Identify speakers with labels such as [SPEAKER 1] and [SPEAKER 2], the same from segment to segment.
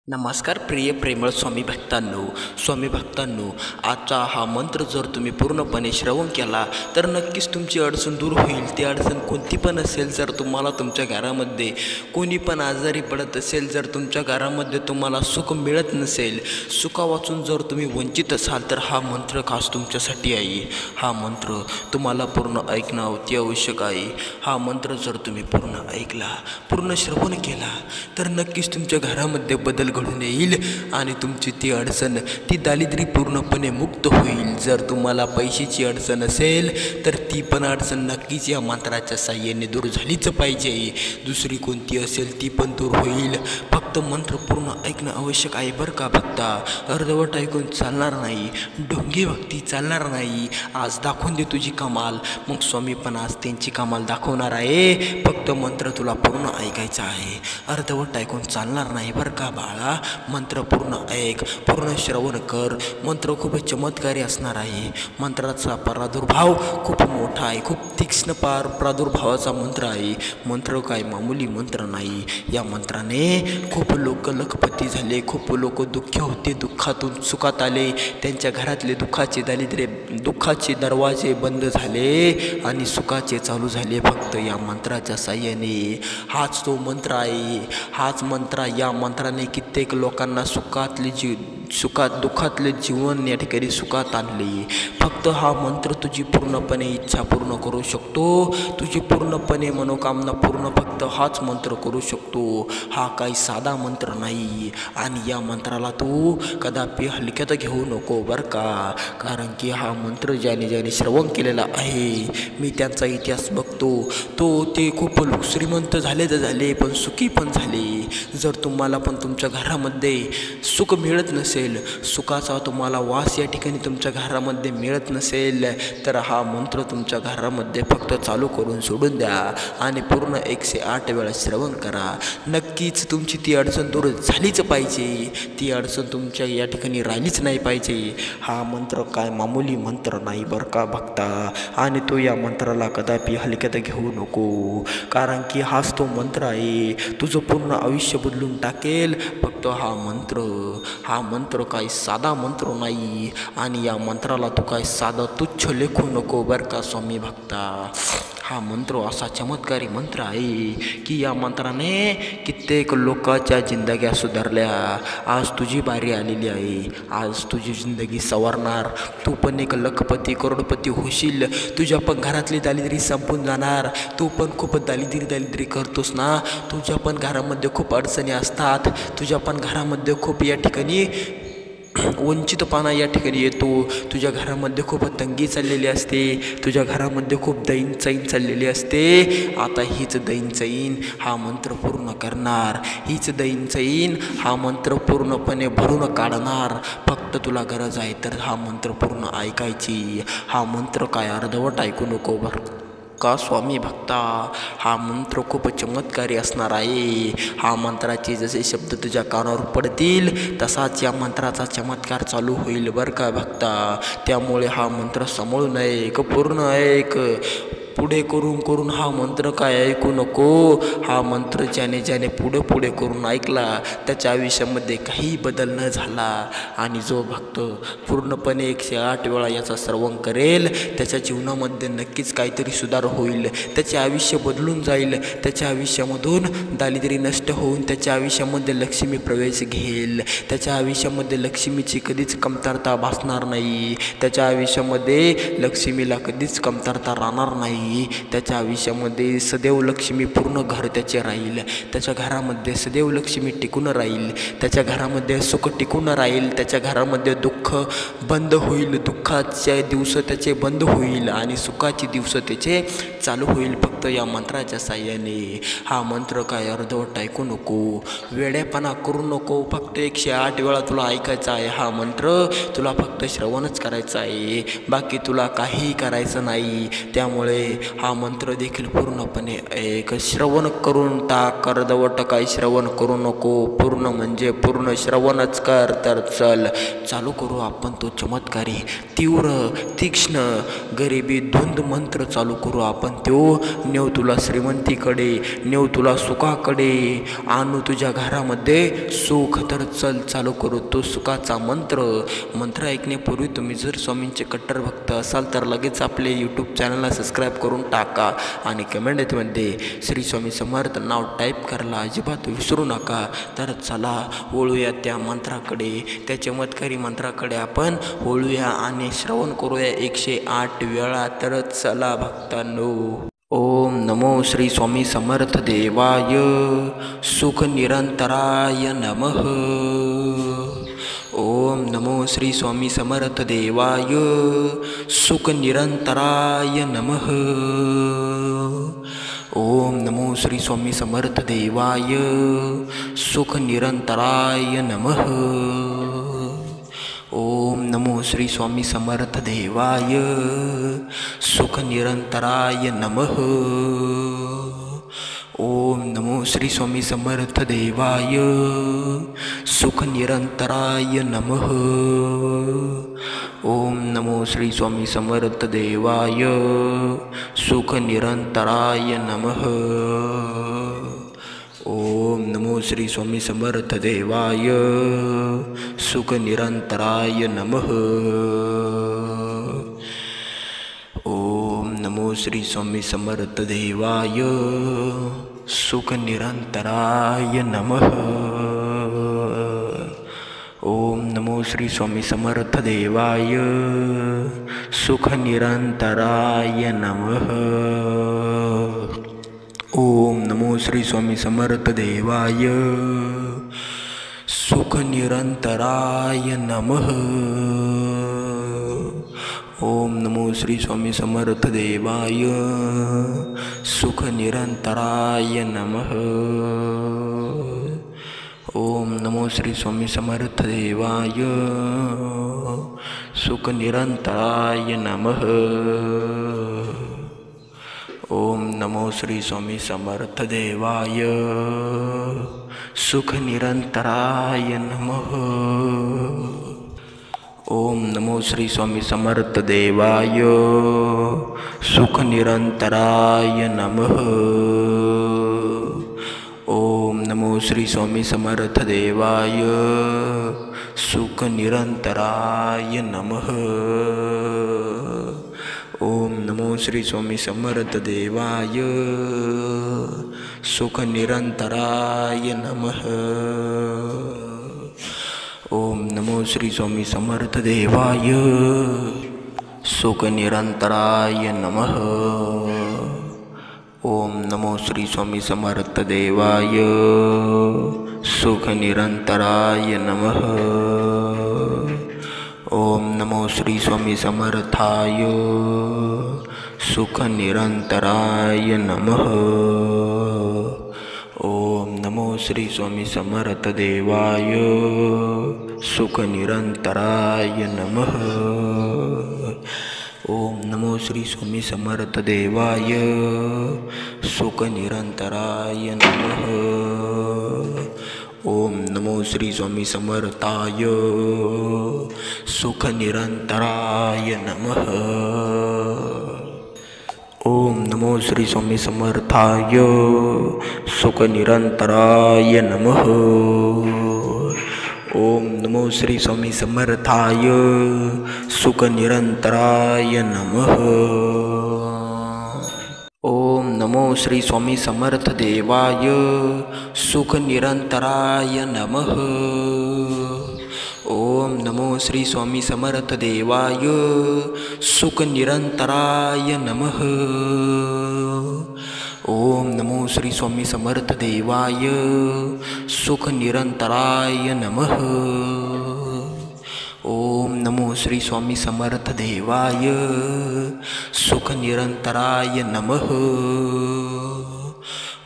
[SPEAKER 1] नमस्कार प्रिय प्रेमळ स्वामी भक्तांनो, आजचा हा मंत्र जर तुम्ही पूर्णपणे श्रवण केला तर नक्कीच तुमची अडचण दूर होईल. ती अडचण कोणती पण असेल, जर तुम्हाला तुमच्या घरामध्ये कोणी पण आजारी पडत असेल, जर तुमच्या घरामध्ये तुम्हाला सुख मिळत नसेल, सुखावाचून जर तुम्ही वंचित असाल, तर हा मंत्र खास तुमच्यासाठी आहे. हा मंत्र तुम्हाला पूर्ण ऐकणं अति आवश्यक आहे. हा मंत्र जर तुम्ही पूर्ण ऐकला, पूर्ण श्रवण केला, तर नक्कीच तुमच्या घरामध्ये बदल घडून येईल आणि तुमची ती अडचण, ती दारिद्र्य पूर्णपणे मुक्त होईल. जर तुम्हाला पैशाची अडचण असेल, तर ती पण अडचण नक्कीच या मंत्राच्या साहाय्याने दूर झालीच पाहिजे. दुसरी कोणती असेल ती पण दूर होईल. फक्त मंत्र पूर्ण ऐकणं आवश्यक आहे बरं का भक्ता. अर्धवट ऐकून चालणार नाही, ढोंगी भक्ती चालणार नाही. आज दाखवून दे तुझी कमाल, मग स्वामी पण आज त्यांची कमाल दाखवणार आहे. फक्त मंत्र तुला पूर्ण ऐकायचा आहे, अर्धवट ऐकून चालणार नाही बरं का बाळा. मंत्र पूर्ण ऐक, पूर्ण श्रवण कर. मंत्र खूप चमत्कारी असणार आहे. मंत्राचा प्रादुर्भाव खूप मोठा आहे, खूप तीक्ष्ण प्रादुर्भावाचा मंत्र आहे. मंत्र काय मामूली मंत्र नाही. या मंत्राने खूप लोक लखपती झाले, खूप लोक दुःखी होते, दुःखातून सुखात आले. त्यांच्या घरातले दुःखाचे दरवाजे बंद झाले आणि सुखाचे चालू झाले फक्त या मंत्राच्या साहाय्याने. हाच तो मंत्र आहे. हाच मंत्र, या मंत्राने कित्येक लोकांना दुःखातले जीवन या ठिकाणी सुखात आणले. फक्त हा मंत्र तुझी पूर्णपणे इच्छा पूर्ण करू शकतो, तुझी पूर्णपणे मनोकामना पूर्ण फक्त हाच मंत्र करू शकतो. हा काही साधा मंत्र नाही आणि या मंत्राला तू कदापि हलक्यात घेऊ नको बरं का. कारण की हा मंत्र ज्याने श्रवण केलेला आहे, मी त्यांचा इतिहास बघतो, ते खूप श्रीमंत झाले पण सुखी पण झाले. जर तुम्हाला पण तुमच्या घरामध्ये सुख मिळत नसेल, सुखाचा तुम्हाला वास या ठिकाणी तुमच्या घरामध्ये मिळत नसेल, तर हा मंत्र तुमच्या घरामध्ये फक्त चालू करून सोडून द्या आणि पूर्ण 108 वेळा श्रवण करा. नक्कीच तुमची ती अडचण दूर झालीच पाहिजे, ती अडचण तुमच्या या ठिकाणी राहिलीच नाही पाहिजे. हा मंत्र काय मामूली मंत्र नाही बरं का भक्ता. आणि तो या मंत्राला कदापि हलक्यात घेऊ नको, कारण की हाच तो मंत्र आहे, तुझं पूर्ण आयुष्य बदलून टाकेल. फक्त हा मंत्र काही साधा मंत्र नाही आणि या मंत्राला तू काय साधा तुच्छ लेखू नको बरं का स्वामी भक्ता. हा मंत्र असा चमत्कारी मंत्र आहे की या मंत्राने कित्येक लोकांच्या जिंदग्या सुधारल्या. आज तुझी बारी आलेली आहे, आज तुझी जिंदगी सवारणार. तू पण एक लखपती करोडपती होशील. तुझ्या पण घरातली दारिद्र्य संपून जाणार. तू पण खूप दारिद्र्य करतोस ना, तुझ्या पण घरामध्ये खूप अडचणी असतात, तुझ्या पण घरामध्ये खूप या ठिकाणी वंचितपणा या ठिकाणी येतो. तुझ्या घरामध्ये खूप तंगी चाललेली असते, तुझ्या घरामध्ये खूप दैनचैन चाललेली असते. आता हीच दैनचैन हा मंत्र पूर्ण करणार, हीच दैनचैन हा मंत्र पूर्णपणे भरून काढणार. फक्त तुला गरज आहे तर हा मंत्र पूर्ण ऐकायची. हा मंत्र काय अर्धवट ऐकू नको बरं का स्वामी भक्ता. हा मंत्र खूप चमत्कारी असणार आहे. हा मंत्राचे जसे शब्द तुझ्या कानावर पडतील, तसाच या मंत्राचा चमत्कार चालू होईल बरं का भक्ता. त्यामुळे हा मंत्र समोरून ऐक, पूर्ण ऐक. पुढे करून हा मंत्र काय ऐकू नको. हा मंत्र ज्याने पुढे करून ऐकला, त्याच्या आयुष्यामध्ये काही बदल न झाला आणि जो भक्त पूर्णपणे 108 वेळा याचा श्रवण करेल, त्याच्या जीवनामध्ये नक्कीच काहीतरी सुधार होईल. त्याचे आयुष्य बदलून जाईल. त्याच्या आयुष्यामधून दारिद्र्य नष्ट होऊन त्याच्या आयुष्यामध्ये लक्ष्मी प्रवेश घेईल. त्याच्या आयुष्यामध्ये लक्ष्मीची कधीच कमतरता भासणार नाही. त्याच्या आयुष्यामध्ये लक्ष्मीला कधीच कमतरता राहणार नाही. त्याच्या आयुष्यामध्ये सदैव लक्ष्मी पूर्ण घर त्याचे राहील. त्याच्या घरामध्ये सदैव लक्ष्मी टिकून राहील. त्याच्या घरामध्ये सुख टिकून राहील. त्याच्या घरामध्ये दुःख बंद होईल. दुःखाचे दिवस त्याचे बंद होईल आणि सुखाचे दिवस त्याचे चालू होईल फक्त या मंत्राच्या साहाय्याने. हा मंत्र काय अर्धवट ऐकू नको, वेडेपणा करू नको. फक्त 108 वेळा तुला ऐकायचा आहे. हा मंत्र तुला फक्त श्रवणच करायचं आहे, बाकी तुला काहीही करायचं नाही. त्यामुळे हा मंत्र देखील पूर्णपणे ऐक. श्रवण करून टाक, अर्धवट काही श्रवण करू नको, पूर्ण म्हणजे पूर्ण श्रवणच कर. तर चल चालू करू आपण तो चमत्कारी, तीव्र, तीक्ष्ण, गरिबी धुंद मंत्र चालू करू आपण. तो नेव तुला श्रीमंतीकडे, नेव तुला सुखाकडे, आणू तुझ्या घरामध्ये सुख. तर चल चालू करू तो सुखाचा मंत्र. मंत्र ऐकण्यापूर्वी तुम्ही जर स्वामींचे कट्टर भक्त असाल तर लगेच आपले यूट्यूब चॅनलला सबस्क्राईब करून टाका आणि कमेंटमध्ये श्री स्वामी समर्थ नाव टाईप करायला अजिबात विसरू नका. तर चला वळूया त्या मंत्राकडे, त्या चमत्कारी मंत्राकडे आपण वळूया आणि श्रवण करूया 108 वेळा. तर चला भक्तांनो. ओम नमो श्री स्वामी समर्थ देवाय, सुख निरंतराय नमः. ओम नमो श्री स्वामी समर्थ देवाय, सुख निरंतराय नमः. ओम नमो श्री स्वामी समर्थ देवाय, सुख निरंतराय नमः. ओम नमो श्री स्वामी समर्थ देवाय, सुख निरंतराय नमः. ओम नमो श्री स्वामी समर्थ देवाय, सुख निरंतराय नमः. ओम नमो श्री स्वामी समर्थ देवाय, सुख निरंतराय नमः. ओम नमो श्री स्वामी समर्थ देवाय, सुख निरंतराय नमः. ओम नमो श्री स्वामी समर्थ देवाय, सुख निरंतराय नमः. ओम नमो श्री स्वामी समर्थ देवाय, सुख निरंतराय नमः. ओम नमो श्री स्वामी समर्थ देवाय, सुख निरंतराय नमः. ओम नमो श्री स्वामी समर्थ देवाय, सुख निरंतराय नमः. ओम नमो श्री स्वामी समर्थ देवाय, सुख निरंतराय नमः. ओम नमो श्री स्वामी समर्थ देवाय, सुख निरंतराय नमः. ओम नमो श्री स्वामी समर्थ देवाय, सुख निरंतराय नमः. ओम नमो श्री स्वामी समर्थ देवाय, सुख निरंतराय नमः. ओम नमो श्री स्वामी समर्थ देवाय, सुख निरंतराय नमः. ओम नमो श्री स्वामी समर्थ देवाय, सुख निरंतराय नमः. ओम नमो श्री स्वामी समर्थ देवाय, सुख निरंतराय नमः. ओम नमो श्री स्वामी समर्थाय, सुख निरंतराय नमः. ओम नमो श्री स्वामी समर्थ देवाय, सुख निरंतराय नमः. ओम नमो श्री स्वामी समर्थ देवाय, सुख निरंतराय नमः. ओम नमो श्री स्वामी समर्थाय, सुख निरंतराय नमः. ओम नमो श्री स्वामी समर्थाय, सुख निरंतराय नमः. ओम नमो श्री स्वामी समर्थाय, सुख निरंतराय नमः. ओम नमो श्री स्वामी समर्थ देवाय, सुख निरंतराय नमः. ओम नमो श्री स्वामी समर्थ देवाय, सुख निरंतराय नमः. ओम नमो श्री स्वामी समर्थ देवाय, सुख निरंतराय नमः. ओम नमो श्री स्वामी समर्थ देवाय, सुख निरंतराय नमः.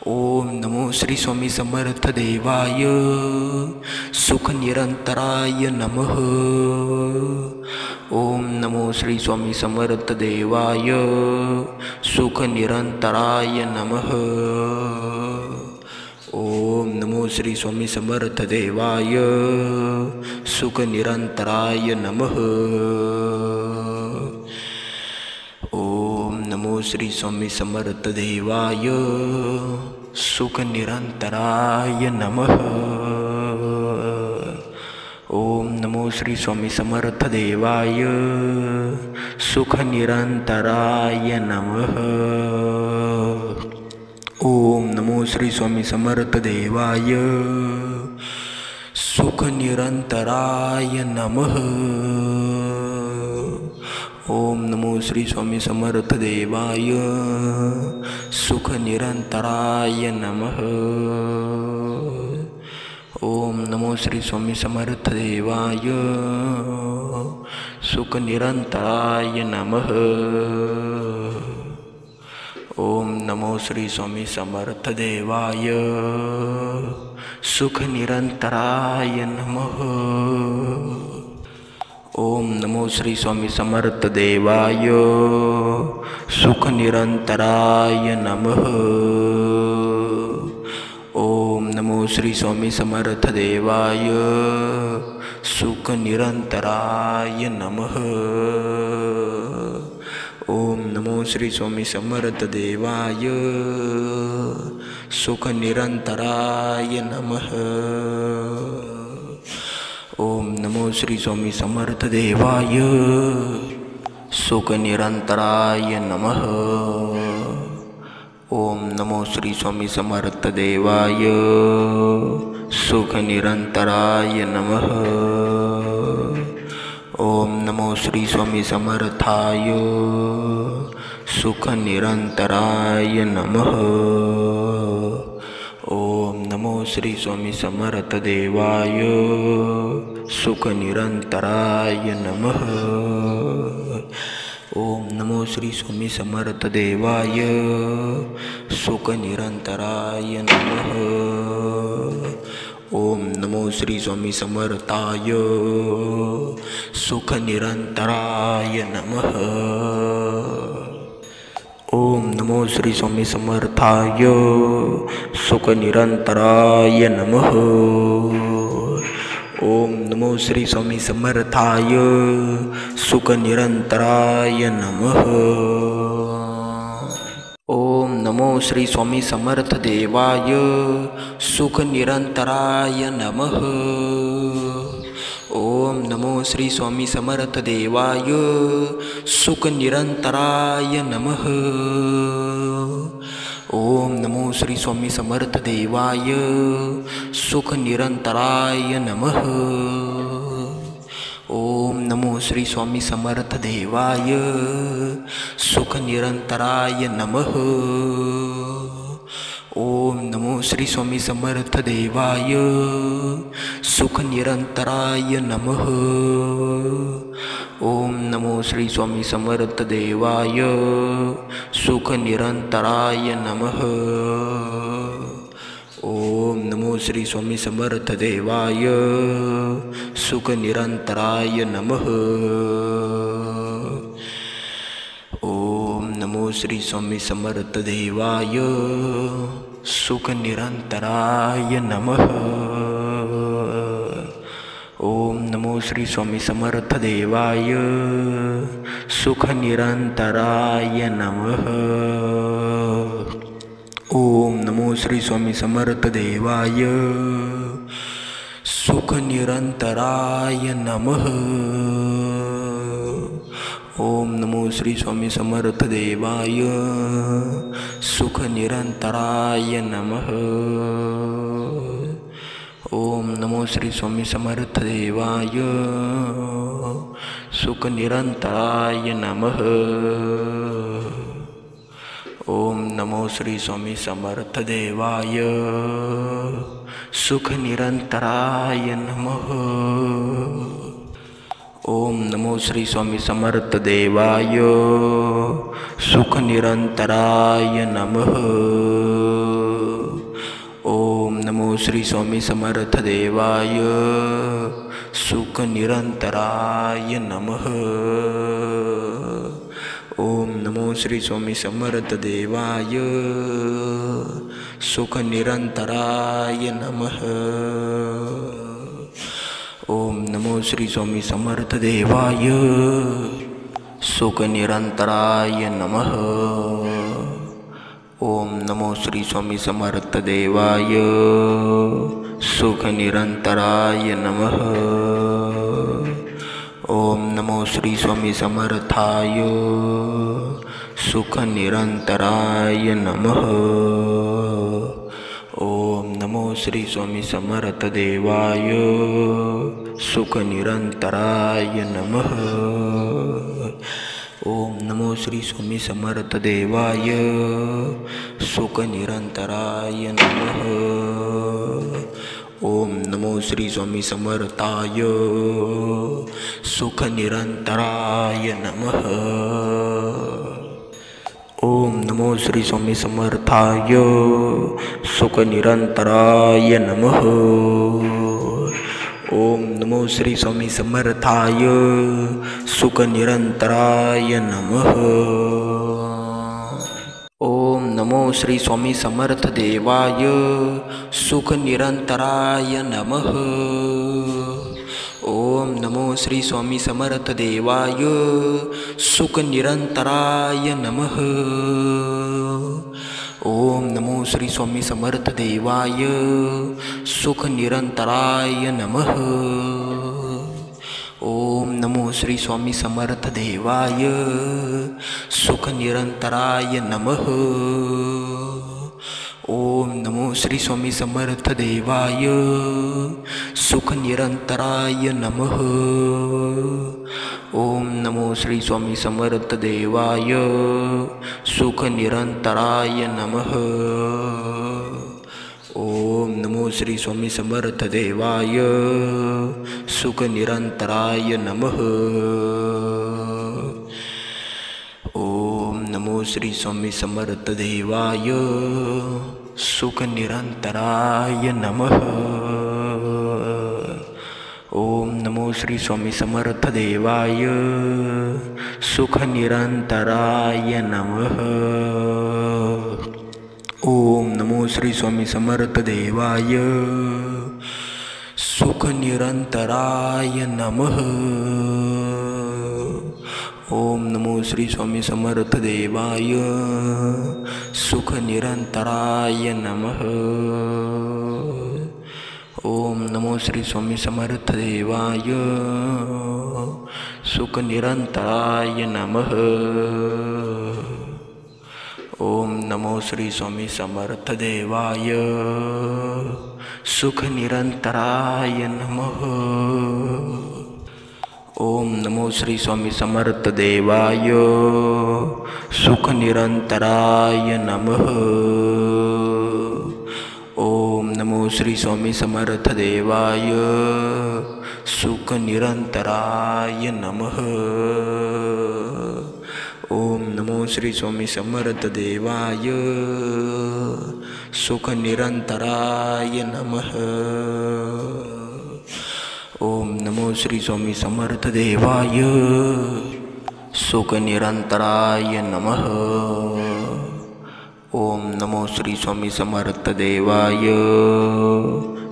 [SPEAKER 1] ओम नमो श्री स्वामी समर्थ देवाय, सुख निरंतराय नमः. ओम नमो श्री स्वामी समर्थ देवाय सुख निरंतराय नमः। ओम नमो श्री स्वामी समर्थ देवाय सुख निरंतराय नमः। ओम नमो श्री स्वामी समर्थ देवाय सुख निरंतराय नमः। ओम नमो श्री स्वामी समर्थ देवाय सुख निरंतराय नमः। ओम नमो श्री स्वामी समर्थ देवाय सुख निरंतराय नमः। ओम नमो श्री स्वामी समर्थ देवाय सुख निरंतराय नमः। ओम नमो श्री स्वामी समर्थ देवाय सुख निरंतराय नमः। ओम नमो श्री स्वामी समर्थ देवाय सुख निरंतराय नमः। ओम नमो श्री स्वामी समर्थ देवाय सुख निरंतराय नमः। ओम नमो श्री स्वामी समर्थ देवाय सुख निरंतराय नमः। ओम नमो श्री स्वामी समर्थ देवाय सुख निरंतराय नमः। ओम नमो श्री स्वामी समर्थ देवाय सुख निरंतराय नमः। ओम नमो श्री स्वामी समर्थ देवाय सुख निरंतराय नमः। ओम नमो श्री स्वामी समर्थाय सुख निरंतराय नमः। ओम नमो श्री स्वामी समर्थ देवाय सुख निरंतराय नमः। ओम नमो श्री स्वामी समर्थ देवाय सुख निरंतराय नमः। ओम नमो श्री स्वामी समर्थाय सुख निरंतराय नमः। ओम नमो श्री स्वामी समर्थाय सुख निरंतराय नमः। ओम नमो श्री स्वामी समर्थाय सुख निरंतराय नमः। ओम नमो श्री स्वामी समर्थ देवाय सुख निरंतराय नमः। ओम नमो श्री स्वामी समर्थ देवाय सुख निरंतराय नमः। ओम नमो श्री स्वामी समर्थ देवाय सुख निरंतराय नमः। ओम नमो श्री स्वामी समर्थ देवाय सुख निरंतराय नमः। ओम नमो श्री स्वामी समर्थ देवाय सुख निरंतराय नमः। ओम नमो श्री स्वामी समर्थ देवाय सुख निरंतराय नमः। ओम नमो श्री स्वामी समर्थ देवाय सुख निरंतराय नमः। ओम नमो श्री स्वामी समर्थ देवाय सुख निरंतराय नमः। ओम नमो श्री स्वामी समर्थ देवाय सुख निरंतराय नमः। ओम नमो श्री स्वामी समर्थ देवाय सुख निरंतराय नमः। ओम नमो श्री स्वामी समर्थ देवाय सुख निरंतराय नमः। ओम नमो श्री स्वामी समर्थ देवाय सुख निरंतराय नमः। ओम नमो श्री स्वामी समर्थ देवाय सुख निरंतराय नमः। ओम नमो श्री स्वामी समर्थ देवाय सुख निरंतराय नमः। ओम नमो श्री स्वामी समर्थ देवाय सुख निरंतराय नमः। ओम नमो श्री स्वामी समर्थ देवाय सुख निरंतराय नमः। ओम नमो श्री स्वामी समर्थ देवाय सुख निरंतराय नमः। ओम नमो श्री स्वामी समर्थ देवाय सुख निरंतराय नमः। ओम नमो श्री स्वामी समर्थाय सुख निरंतराय नमः। ओम नमो श्री स्वामी समर्थ देवाय सुख निरंतराय नमः। ओम नमो श्री स्वामी समर्थ देवाय सुख निरंतराय नमः। ओम नमो श्री स्वामी समर्थाय सुख निरंतराय नमः। ओम नमो श्री स्वामी समर्थाय सुख निरंतराय नमः। ओम नमो श्री स्वामी समर्थाय सुख निरंतराय नमः। ओम नमो श्री स्वामी समर्थ देवाय सुख निरंतराय नमः। ओम नमो श्री स्वामी समर्थ देवाय सुख निरंतराय नमः। ओम नमो श्री स्वामी समर्थ देवाय सुख निरंतराय नमः। ओम नमो श्री स्वामी समर्थ देवाय सुख निरंतराय नमः। ओम नमो श्री स्वामी समर्थ देवाय सुख निरंतराय नमः। ओम नमो श्री स्वामी समर्थ देवाय सुख निरंतराय नमः। ओम नमो श्री स्वामी समर्थ देवाय सुख निरंतराय नमः। ओम नमो श्री स्वामी समर्थ देवाय सुख निरंतराय नमः। ओम नमो श्री स्वामी समर्थ देवाय सुख निरंतराय नमः। ओम नमो श्री स्वामी समर्थ देवाय सुख निरंतराय नमः। ओम नमो श्री स्वामी समर्थ देवाय सुख निरंतराय नमः। ओम नमो श्री स्वामी समर्थ देवाय सुख निरंतराय नमः। ओम नमो श्री स्वामी समर्थ देवाय सुख निरंतराय नमः। ओम नमो श्री स्वामी समर्थ देवाय सुख निरंतराय नमः। ओम नमो श्री स्वामी समर्थ देवाय सुख निरंतराय नमः। ओम नमो श्री स्वामी समर्थ देवाय सुख निरंतराय नमः। ओम नमो श्री स्वामी समर्थ देवाय सुख निरंतराय नमः। ओम नमो श्री स्वामी समर्थ देवाय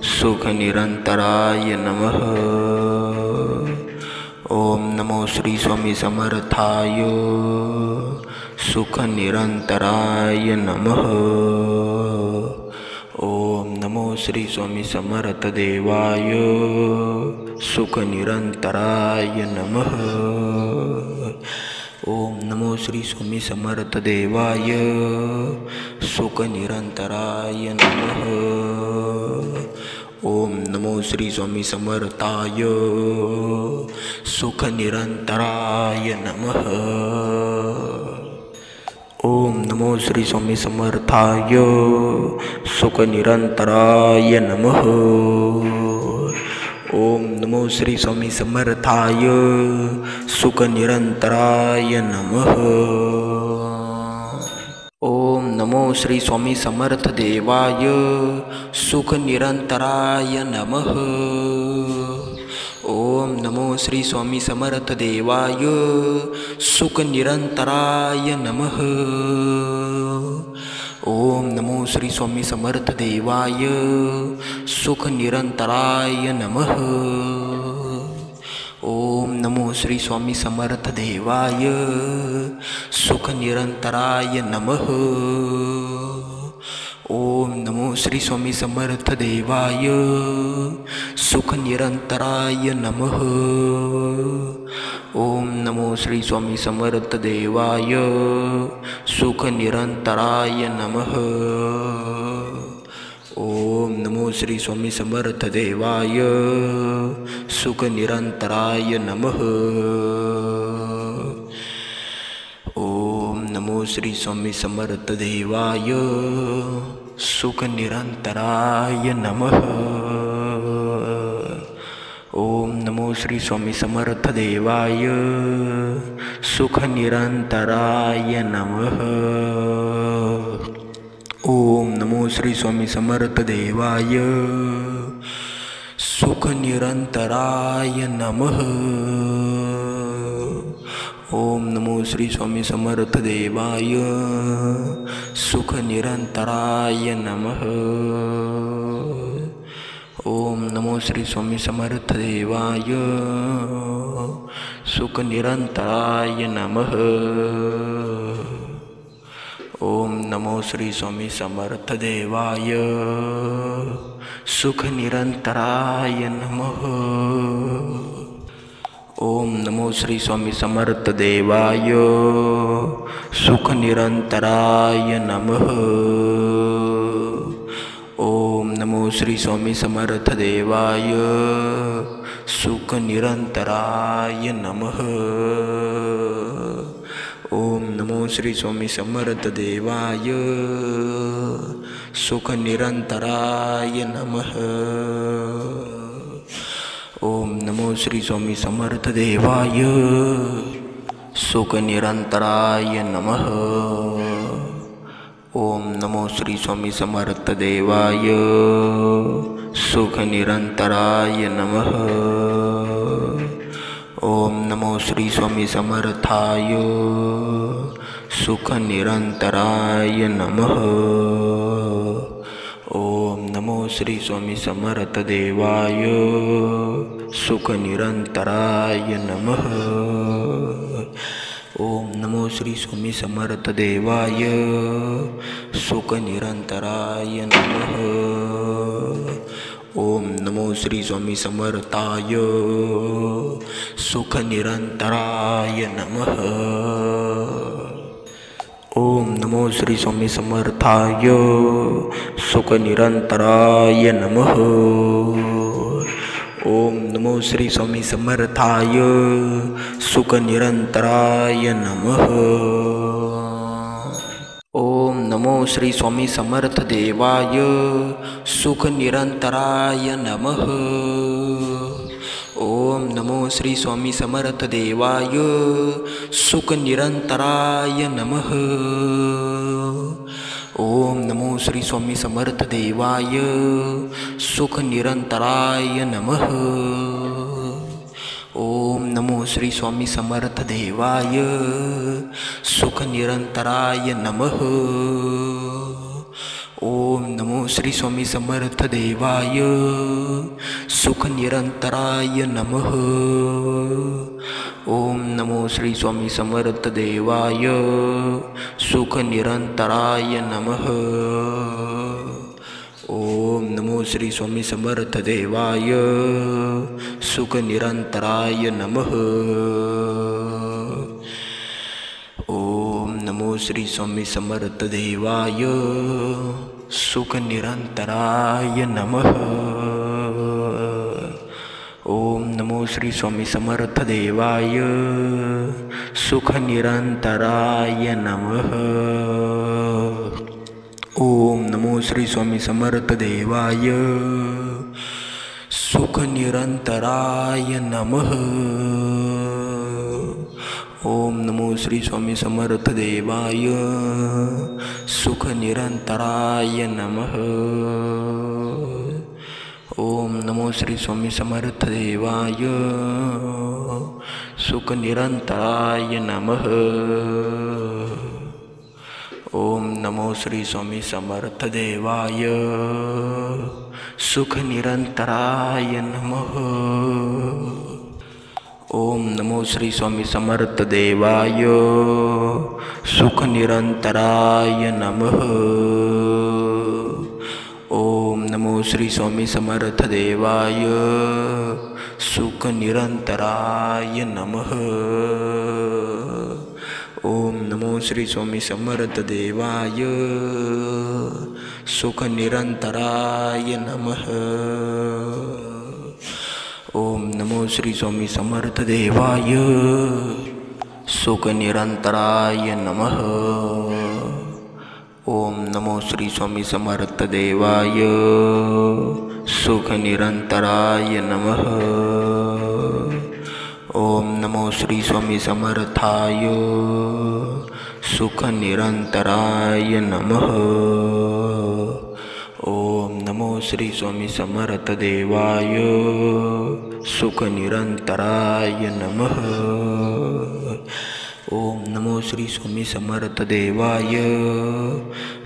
[SPEAKER 1] सुख निरंतराय नमः। ओम नमो श्री स्वामी समर्थाय सुख निरंतराय नमः। ओम नमो श्री स्वामी समर्थ देवाय सुख निरंतराय नमः। ओम नमो श्री स्वामी समर्थ देवाय सुख निरंतराय नमः। ओम नमो श्री स्वामी समर्थाय सुख निरंतराय नमः। ओम नमो श्री स्वामी समर्थाय सुख निरंतराय नमः। ओम नमो श्री स्वामी समर्थाय सुख निरंतराय नमः। ओम नमो श्री स्वामी समर्थ देवाय सुख निरंतराय नमः। ओम नमो श्री स्वामी समर्थ देवाय सुख निरंतराय नमः। ओम नमो श्री स्वामी समर्थ देवाय सुख निरंतराय नमः। ओम नमो श्री स्वामी समर्थ देवाय सुख निरंतराय नमः। ओम नमो श्री स्वामी समर्थ देवाय सुख निरंतराय नमः। ओम नमो श्री स्वामी समर्थ देवाय सुख निरंतराय नमः। ओम नमो श्री स्वामी समर्थ देवाय सुख निरंतराय नमः। ओम नमो श्री स्वामी समर्थ देवाय सुख निरंतराय नमः। ओम नमो श्री स्वामी समर्थ देवाय सुख निरंतराय नमः। ओम नमो श्री स्वामी समर्थ देवाय सुख निरंतराय नमः। ओम नमो श्री स्वामी समर्थ देवाय सुख निरंतराय नमः। ओम नमो श्री स्वामी समर्थ देवाय सुख निरंतराय नमः। ओम नमो श्री स्वामी समर्थ देवाय सुख निरंतराय नमः। ओम नमो श्री स्वामी समर्थ देवाय सुख निरंतराय नमः। ओम नमो श्री स्वामी समर्थ देवाय सुख निरंतराय नमः। ओम नमो श्री स्वामी समर्थ देवाय सुख निरंतराय नमः। ओम नमो श्री स्वामी समर्थ देवाय सुख निरंतराय नमः। ओम नमो श्री स्वामी समर्थ देवाय सुख निरंतराय नमः। ओम नमो श्री स्वामी समर्थाय सुख निरंतराय नमः। ओम नमो श्री स्वामी समर्थ देवाय सुख निरंतराय नमः। ओम नमो श्री स्वामी समर्थ देवाय सुख निरंतराय नमः। ओम नमो श्री स्वामी समर्थाय सुख निरंतराय नमः। ओम नमो श्री स्वामी समर्थाय सुख निरंतराय नमः। ओम नमो श्री स्वामी समर्थाय सुख निरंतराय नमः। ओम नमो श्री स्वामी समर्थ देवाय सुख निरंतराय नमः। ओम नमो श्री स्वामी समर्थ देवाय सुख निरंतराय नमः। ओम नमो श्री स्वामी समर्थ देवाय सुख निरंतराय नमः। ओम नमो श्री स्वामी समर्थ देवाय सुख निरंतराय नमः। ओम नमो श्री स्वामी समर्थ देवाय सुख निरंतराय नमः। ओम नमो श्री स्वामी समर्थ देवाय सुख निरंतराय नमः। ओम नमो श्री स्वामी समर्थ देवाय सुख निरंतराय नमः। ओम नमो श्री स्वामी समर्थ देवाय सुख निरंतराय नमः। ओम नमो श्री स्वामी समर्थ देवाय सुख निरंतराय नमः। ओम नमो श्री स्वामी समर्थ देवाय सुख निरंतराय नमः। ओम नमो श्री स्वामी समर्थ देवाय सुख निरंतराय नमः। ओम नमो श्री स्वामी समर्थ देवाय सुख निरंतराय नमः। ओम नमो श्री स्वामी समर्थ देवाय सुख निरंतराय नमः। ओम नमो श्री स्वामी समर्थ देवाय सुख निरंतराय नमः। ओम नमो श्री स्वामी समर्थ देवाय सुख निरंतराय नमः। ओम नमो श्री स्वामी समर्थ देवाय सुख निरंतराय नमः। ओम नमो श्री स्वामी समर्थ देवाय सुख निरंतराय नमः। ओम नमो श्री स्वामी समर्थ देवाय सुख निरंतराय नमः। ओम नमो श्री स्वामी समर्थाय सुख निरंतराय नमः। ओम नमो श्री स्वामी समर्थ देवाय सुख निरंतराय नमः। ओम नमो श्री स्वामी समर्थ देवाय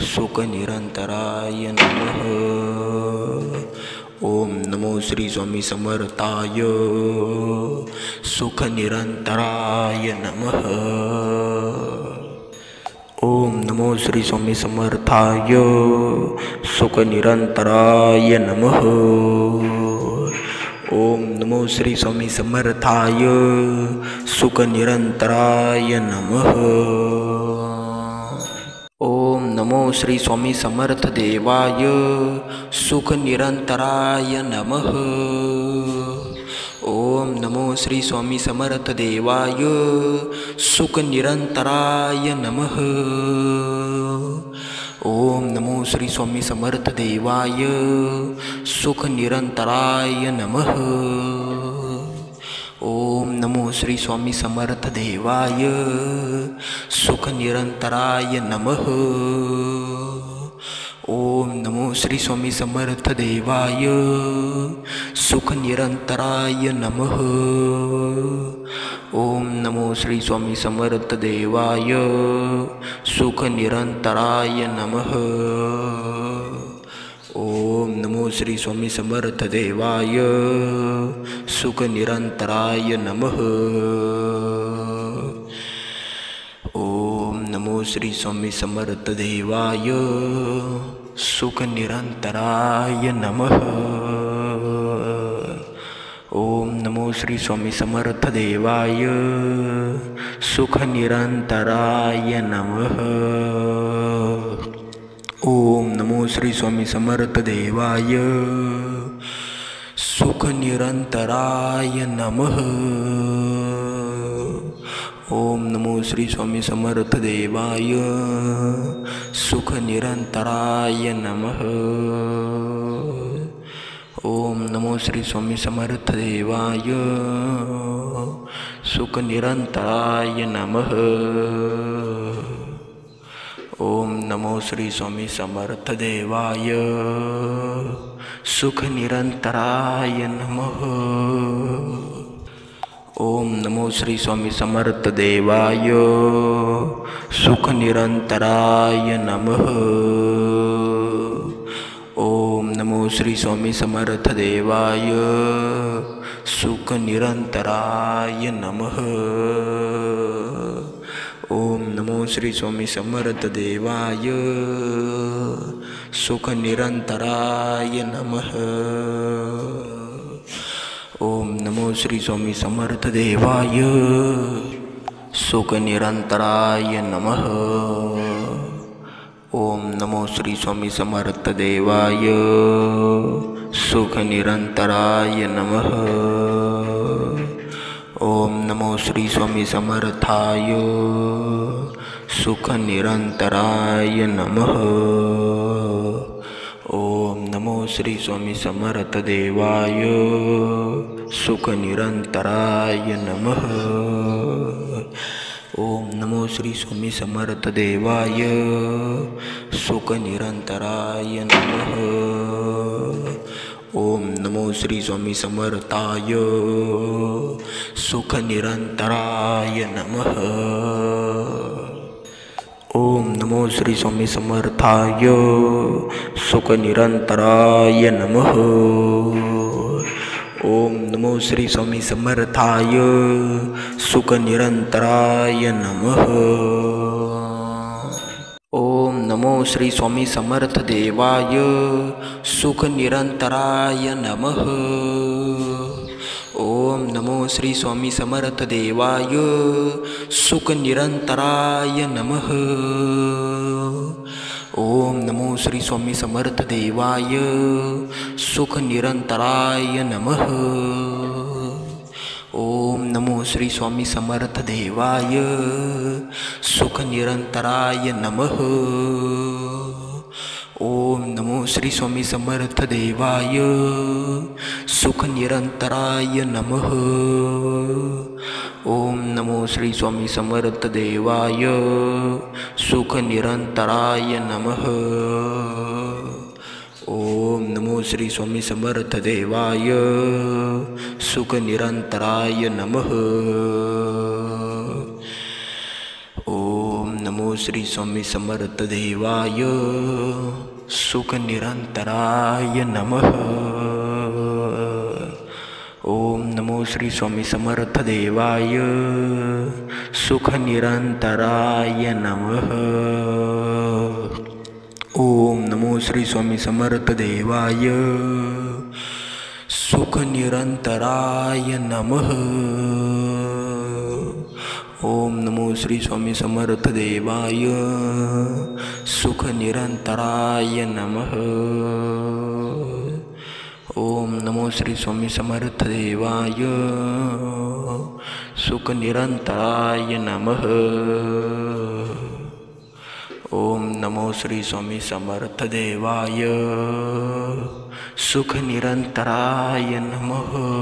[SPEAKER 1] सुख निरंतराय नमः। ओम नमो श्री स्वामी समर्थाय सुख निरंतराय नमः। ओम नमो श्री स्वामी समर्थाय सुख निरंतराय नमः। ओम नमो श्री स्वामी समर्थाय सुख निरंतराय नमः। ओम नमो श्री स्वामी समर्थ देवाय सुख निरंतराय नमः। ओम नमो श्री स्वामी समर्थ देवाय सुख निरंतराय नमः। ओम नमो श्री स्वामी समर्थ देवाय सुख निरंतराय नमः। ओम नमो श्री स्वामी समर्थ देवाय सुख निरंतराय नमः। ओम नमो श्री स्वामी समर्थ देवाय सुख निरंतराय नमः। ओम नमो श्री स्वामी समर्थ देवाय सुख निरंतराय नमः। ओम नमो श्री स्वामी समर्थ देवाय सुख निरंतराय नमः। ओम नमो श्री स्वामी समर्थ देवाय सुख निरंतराय नमः। ओम नमो श्री स्वामी समर्थ देवाय सुख निरंतराय नमः। ओम नमो श्री स्वामी समर्थ देवाय सुख निरंतराय नमः। ओम नमो श्री स्वामी समर्थ देवाय सुख निरंतराय नमः। ओम नमो श्री स्वामी समर्थ देवाय सुख निरंतराय नमः। ओम नमो श्री स्वामी समर्थ देवाय सुख निरंतराय नमः। ओम नमो श्री स्वामी समर्थ देवाय सुख निरंतराय नमः। ओम नमो श्री स्वामी समर्थ देवाय सुख निरंतराय नमः। ओम नमो श्री स्वामी समर्थ देवाय सुख निरंतराय नमः। ओम नमो श्री स्वामी समर्थ देवाय सुख निरंतराय नमः। ओम नमो श्री स्वामी समर्थ देवाय सुख निरंतराय नमः। ओम नमो श्री स्वामी समर्थाय सुख निरंतराय नमः। ओम नमो श्री स्वामी समर्थ देवाय सुख निरंतराय नमः। ओम नमो श्री स्वामी समर्थ देवाय सुख निरंतराय नमः। ओम नमो श्री स्वामी समर्थाय सुख निरंतराय नमः। ओम नमो श्री स्वामी समर्थाय सुख निरंतराय नमः। ओम नमो श्री स्वामी समर्थाय सुख निरंतराय नमः। ओम नमो श्री स्वामी समर्थ देवाय सुख निरंतराय नमः। ओम नमो श्री स्वामी समर्थ देवाय सुख निरंतराय नमः। ओम नमो श्री स्वामी समर्थ देवाय सुख निरंतराय नमः। ओम नमो श्री स्वामी समर्थ देवाय सुख निरंतराय नमः। ओम नमो श्री स्वामी समर्थ देवाय सुख निरंतराय नमः। ओम नमो श्री स्वामी समर्थ देवाय सुख निरंतराय नमः। ओम नमो श्री स्वामी समर्थ देवाय सुख निरंतराय नमः। ओम नमो श्री स्वामी समर्थ देवाय सुख निरंतराय नमः। ओम नमो श्री स्वामी समर्थ देवाय सुख निरंतराय नमः। ओम नमो श्री स्वामी समर्थ देवाय सुख निरंतराय नमः। ओम नमो श्री स्वामी समर्थ देवाय सुख निरंतराय नमः। ओम नमो श्री स्वामी समर्थ देवाय सुख निरंतराय नमः। ओम नमो श्री स्वामी समर्थ देवाय सुख निरंतराय नमः।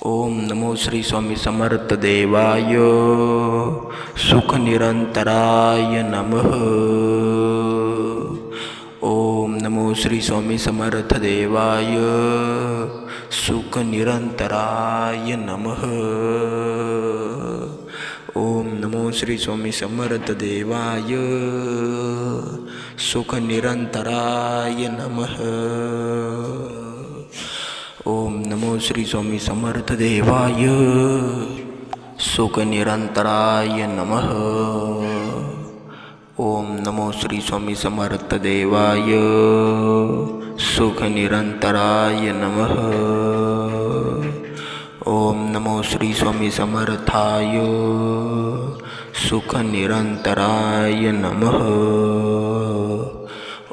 [SPEAKER 1] ओम नमो श्री स्वामी समर्थ देवाय सुख निरंतराय नमः। ओम नमो श्री स्वामी समर्थ देवाय सुख निरंतराय नमः। ओम नमो श्री स्वामी समर्थ देवाय सुख निरंतराय नमः। ओम नमो श्री स्वामी समर्थ देवाय सुख निरंतराय नमः। ओम नमो श्री स्वामी समर्थ देवाय सुख निरंतराय नमः। ओम नमो श्री स्वामी समर्थाय सुख निरंतराय नमः।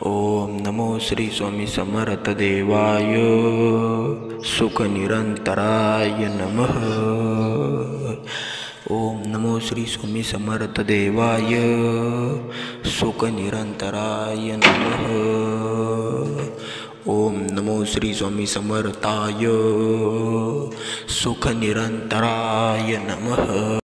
[SPEAKER 1] ओम नमो श्री स्वामी समर्थ देवाय सुख निरंतराय नमः। ओम नमो श्री स्वामी समर्थ देवाय सुख निरंतराय नमः। ओम नमो श्री स्वामी समर्थाय सुख निरंतराय नमः।